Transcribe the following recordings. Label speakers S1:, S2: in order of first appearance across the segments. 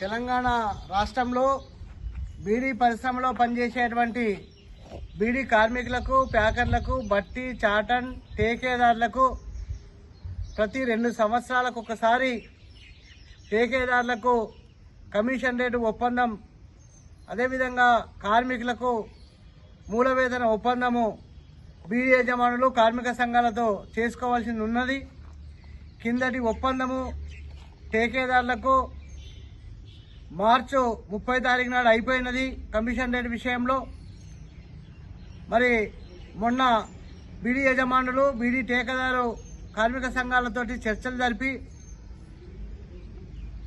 S1: తెలంగాణ రాష్ట్రంలో బీడీ పరిశ్రమలో పనిచేసేటువంటి బీడీ కార్మికులకు, ప్యాకర్లకు, బట్టి, చాటన్, టేకేదారులకు ప్రతి 2 సంవత్సరాలకు ఒకసారి టేకేదారులకు కమిషన్ రేటు ఒప్పందం, అదేవిధంగా కార్మికులకు మూలవేతన ఒప్పందము బీడీ యజమానులు కార్మిక సంఘాలతో చేసుకోవాల్సి ఉన్నది. కిందటి ఒప్పందము టేకేదారులకు మార్చి 30 తారీఖు నాడు అయిపోయినది కమిషన్ రేటు విషయంలో. మరి మొన్న బీడీ యజమానులు, బీడీ టేకేదారు కార్మిక సంఘాలతోటి చర్చలు జరిపి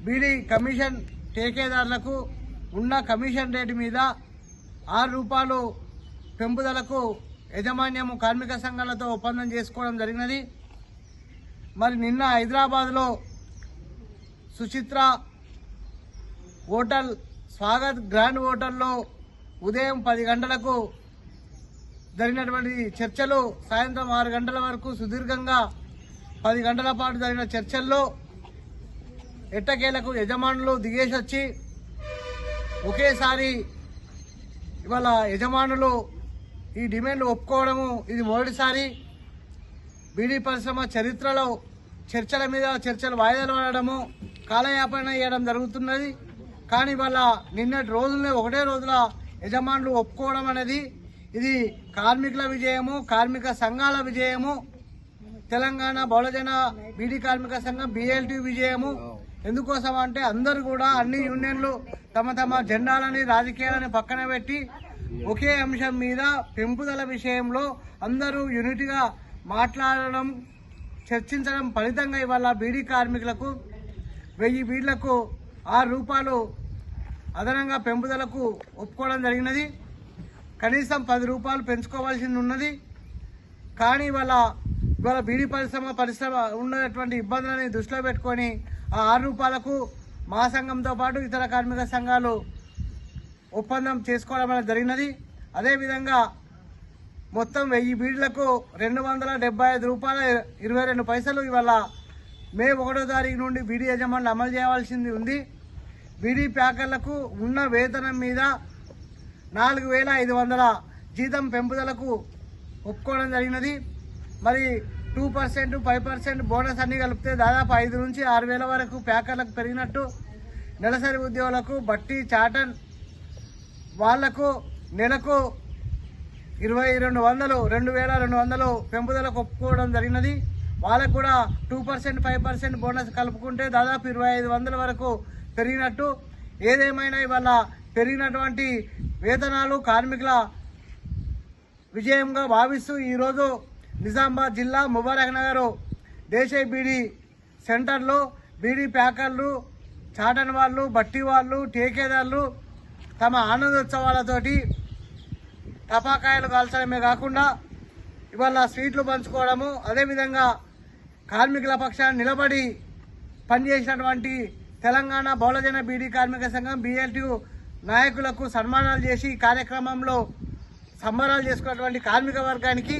S1: బీడీ కమిషన్ టేకేదారులకు ఉన్న కమిషన్ రేటు మీద 6 రూపాయలు పెంపుదలకు యాజమాన్యము కార్మిక సంఘాలతో ఒప్పందం చేసుకోవడం జరిగినది. మరి నిన్న హైదరాబాద్లో సుచిత్ర హోటల్, స్వాగత్ గ్రాండ్ హోటల్లో ఉదయం 10 గంటలకు జరిగినటువంటి చర్చలు సాయంత్రం 6 గంటల వరకు సుదీర్ఘంగా 10 గంటల పాటు జరిగిన చర్చల్లో ఎట్టకేలకు యజమానులు దిగేసి వచ్చి ఒకేసారి ఇవాళ యజమానులు ఈ డిమాండ్ ఒప్పుకోవడము ఇది మొదటిసారి. బీడీ పరిశ్రమ చరిత్రలో చర్చల మీద చర్చలు వాయిదాలు పడడము, కాలయాపన చేయడం జరుగుతున్నది. కానీ వాళ్ళ నిన్నటి రోజులనే ఒకటే రోజుల యజమానులు ఒప్పుకోవడం అనేది ఇది కార్మికుల విజయము, కార్మిక సంఘాల విజయము, తెలంగాణ బహుళజన బీడీ కార్మిక సంఘం BLT విజయము. ఎందుకోసం అంటే అందరూ కూడా అన్ని యూనియన్లు తమ తమ జెండాలని, రాజకీయాలని పక్కన పెట్టి ఒకే అంశం మీద పెంపుదల విషయంలో అందరూ యూనిట్గా మాట్లాడడం, చర్చించడం ఫలితంగా ఇవాళ బీడీ కార్మికులకు 1000 బీడ్లకు 6 రూపాయలు అదనంగా పెంపుదలకు ఒప్పుకోవడం జరిగినది. కనీసం 10 రూపాయలు పెంచుకోవాల్సి ఉన్నది. కానీ ఇవాళ బీడీ పరిశ్రమ ఉన్నటువంటి ఇబ్బందులని దృష్టిలో పెట్టుకొని ఆ 6 రూపాయలకు మా సంఘంతో పాటు ఇతర కార్మిక సంఘాలు ఒప్పందం చేసుకోవడం అనేది జరిగినది. అదేవిధంగా మొత్తం 1000 బీడ్లకు 275 రూపాయల 22 పైసలు ఇవాళ మే 1వ తారీఖు నుండి బీడీ యజమానులు అమలు చేయవలసింది ఉంది. బీడీ ప్యాకర్లకు ఉన్న వేతనం మీద 4500 జీతం పెంపుదలకు ఒప్పుకోవడం జరిగినది. మరి 2%, 5% బోనస్ అన్ని కలిపితే దాదాపు 5 నుంచి 6000 వరకు ప్యాకర్లకు పెరిగినట్టు. నెలసరి ఉద్యోగులకు, బట్టి, చాటన్ వాళ్లకు నెలకు 2200 పెంపుదలకు ఒప్పుకోవడం జరిగినది. వాళ్ళకు కూడా 2%, 5% బోనస్ కలుపుకుంటే దాదాపు 2500 వరకు పెరిగినట్టు. ఏదేమైనా ఇవాళ పెరిగినటువంటి వేతనాలు కార్మికుల విజయంగా భావిస్తూ ఈరోజు నిజామాబాద్ జిల్లా ముబారక్ నగర్ దేశాయ్ బీడీ సెంటర్లో బీడీ ప్యాకర్లు, చాటన్ వాళ్ళు, బట్టి వాళ్ళు, టేకేదారులు తమ ఆనందోత్సవాలతోటి టపాకాయలు కాల్చడమే కాకుండా ఇవాళ స్వీట్లు పంచుకోవడము, అదేవిధంగా కార్మికుల పక్షాన్ని నిలబడి పనిచేసినటువంటి తెలంగాణ బహుళజన బీడీ కార్మిక సంఘం BLT నాయకులకు సన్మానాలు చేసి కార్యక్రమంలో సంబరాలు చేసుకున్నటువంటి కార్మిక వర్గానికి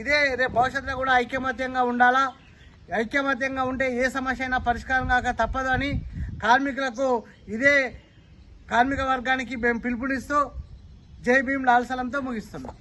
S1: ఇదే రేపు భవిష్యత్తులో కూడా ఐకమత్యంగా ఉండాలా. ఐకమత్యంగా ఉంటే ఏ సమస్య అయినా పరిష్కారం కాక తప్పదు అని కార్మికులకు ఇదే కార్మిక వర్గానికి మేము పిలుపునిస్తూ జై భీమ్ లాల్ సలంతో ముగిస్తున్నాం.